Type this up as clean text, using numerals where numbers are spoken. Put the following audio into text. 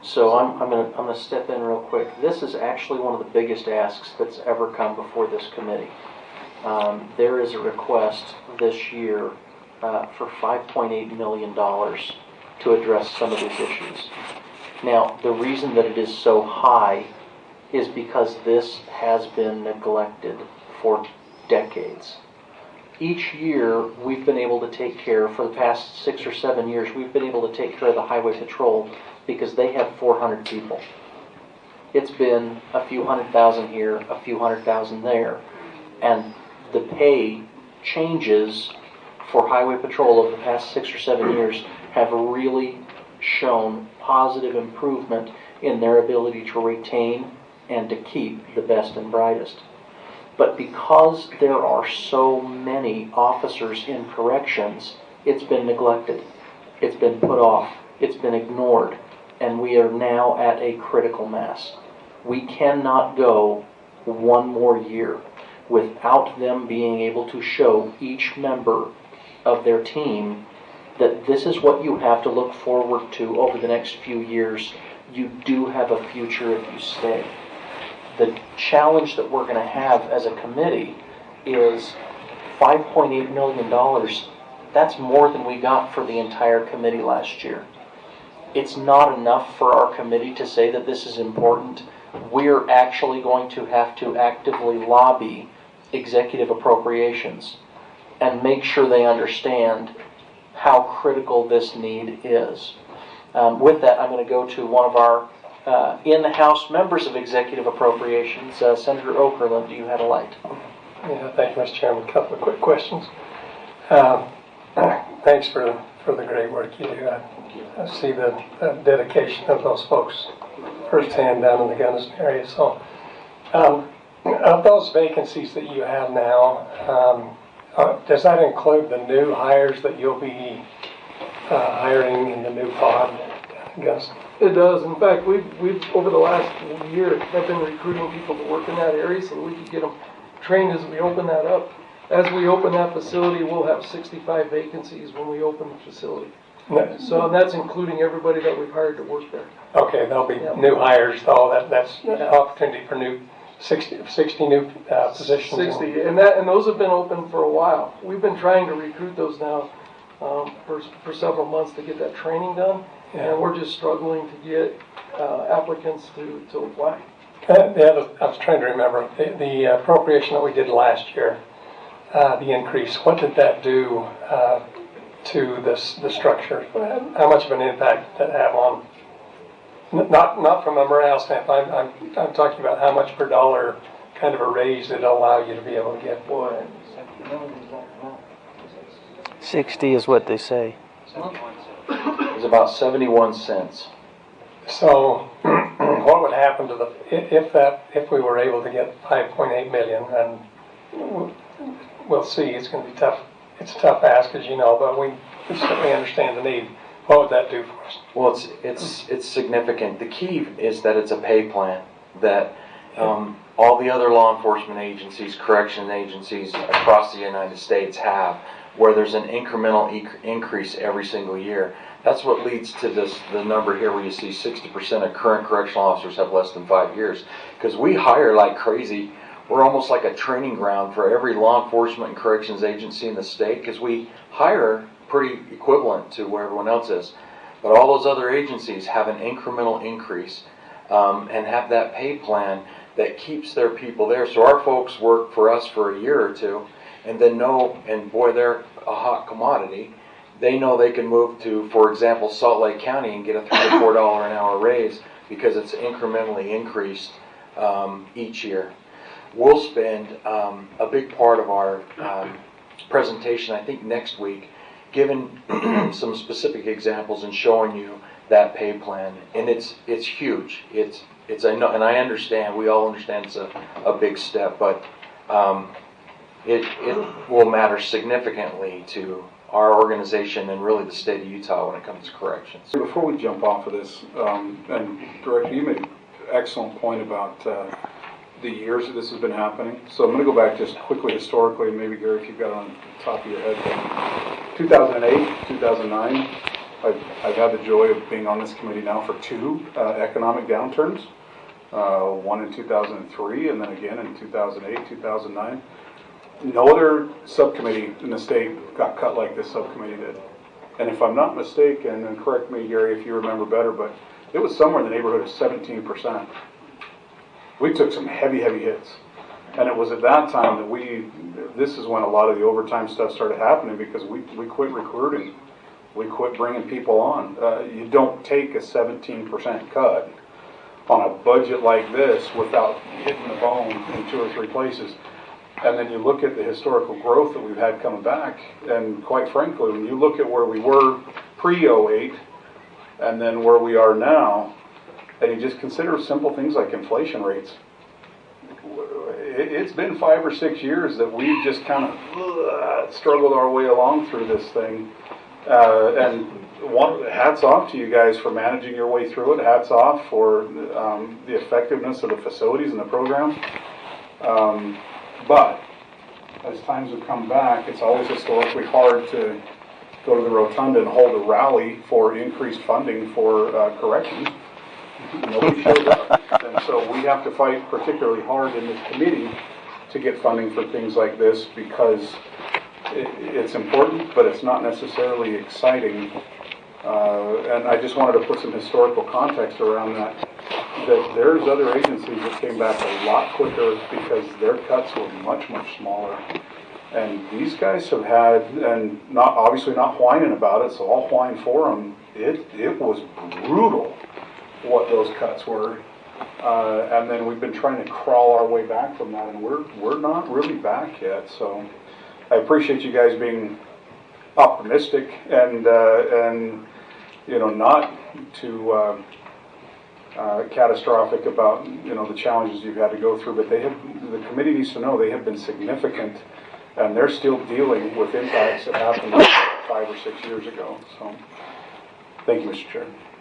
So I'm gonna step in real quick. This is actually one of the biggest asks that's ever come before this committee. There is a request this year for $5.8 million to address some of these issues. Now, the reason that it is so high is because this has been neglected for decades. Each year, we've been able to take care, for the past 6 or 7 years, we've been able to take care of the Highway Patrol because they have 400 people. It's been a few 100,000 here, a few 100,000 there, and the pay changes for Highway Patrol over the past 6 or 7 years have really shown positive improvement in their ability to retain and to keep the best and brightest. But because there are so many officers in corrections, it's been neglected, it's been put off, it's been ignored, and we are now at a critical mass. We cannot go one more year without them being able to show each member of their team that this is what you have to look forward to over the next few years. You do have a future if you stay. The challenge that we're going to have as a committee is $5.8 million. That's more than we got for the entire committee last year. It's not enough for our committee to say that this is important. We're actually going to have to actively lobby executive appropriations and make sure they understand how critical this need is. With that, I'm going to go to one of our in-house members of executive appropriations, Senator Okerlund. Do you have a light? Yeah, thank you, Mr. Chairman. A couple of quick questions. Thanks for the great work you do. I see the dedication of those folks firsthand down in the Gunnison area. So, of those vacancies that you have now, does that include the new hires that you'll be hiring in the new pod down in Gunnison? It does. In fact, we've over the last year have been recruiting people to work in that area so that we could get them trained as we open that up. As we open that facility, we'll have 65 vacancies when we open the facility. So that's including everybody that we've hired to work there. Okay, there'll be new hires, though. That's an opportunity for 60 new positions. 60, and those have been open for a while. We've been trying to recruit those now for several months to get that training done, and we're just struggling to get applicants to apply. I was trying to remember the appropriation that we did last year. The increase. What did that do to the structure? How much of an impact did that have on? Not from a morale standpoint. I'm talking about how much per dollar kind of a raise did it allow you to be able to get. Boy, 60 is what they say. It's about 71 cents. So, what would happen to if we were able to get 5.8 million? And we'll see. It's going to be tough. It's a tough ask, as you know, but we certainly understand the need. What would that do for us? Well, it's significant. The key is that it's a pay plan that all the other law enforcement agencies, correction agencies across the United States have, where there's an incremental increase every single year. That's what leads to the number here where you see 60% of current correctional officers have less than 5 years. Because we hire like crazy. We're almost like a training ground for every law enforcement and corrections agency in the state because we hire pretty equivalent to where everyone else is. But all those other agencies have an incremental increase and have that pay plan that keeps their people there. So our folks work for us for a year or two and then know, and boy, they're a hot commodity. They know they can move to, for example, Salt Lake County and get a $3 to $4 an hour raise because it's incrementally increased each year. We'll spend a big part of our presentation, I think next week, giving some specific examples and showing you that pay plan, and it's huge. I know, and I understand. We all understand it's a big step, but it will matter significantly to our organization and really the state of Utah when it comes to corrections. Before we jump off of this, and Director, you made an excellent point about the years that this has been happening. So I'm going to go back just quickly historically, and maybe Gary, if you've got it on the top of your head. 2008, 2009, I've had the joy of being on this committee now for two economic downturns, one in 2003 and then again in 2008, 2009. No other subcommittee in the state got cut like this subcommittee did. And if I'm not mistaken, and correct me, Gary, if you remember better, but it was somewhere in the neighborhood of 17%. We took some heavy hits. And it was at that time that this is when a lot of the overtime stuff started happening, because we quit recruiting. We quit bringing people on. You don't take a 17% cut on a budget like this without hitting the bone in 2 or 3 places. And then you look at the historical growth that we've had coming back, and quite frankly, when you look at where we were pre-08 and then where we are now, and you just consider simple things like inflation rates, it's been 5 or 6 years that we've just kind of struggled our way along through this thing. And hats off to you guys for managing your way through it. Hats off for the effectiveness of the facilities and the programs. But as times have come back, it's always historically hard to go to the rotunda and hold a rally for increased funding for corrections. Nobody shows up. And so we have to fight particularly hard in this committee to get funding for things like this, because it's important, but it's not necessarily exciting. And I just wanted to put some historical context around that there's other agencies that came back a lot quicker because their cuts were much smaller. And these guys have had, and obviously not whining about it, so I'll whine for them. It was brutal what those cuts were. And then we've been trying to crawl our way back from that, and we're not really back yet. So I appreciate you guys being optimistic and not too catastrophic about the challenges you've had to go through. But the committee needs to know they have been significant, and they're still dealing with impacts that happened 5 or 6 years ago. So thank you, Mr. Chair.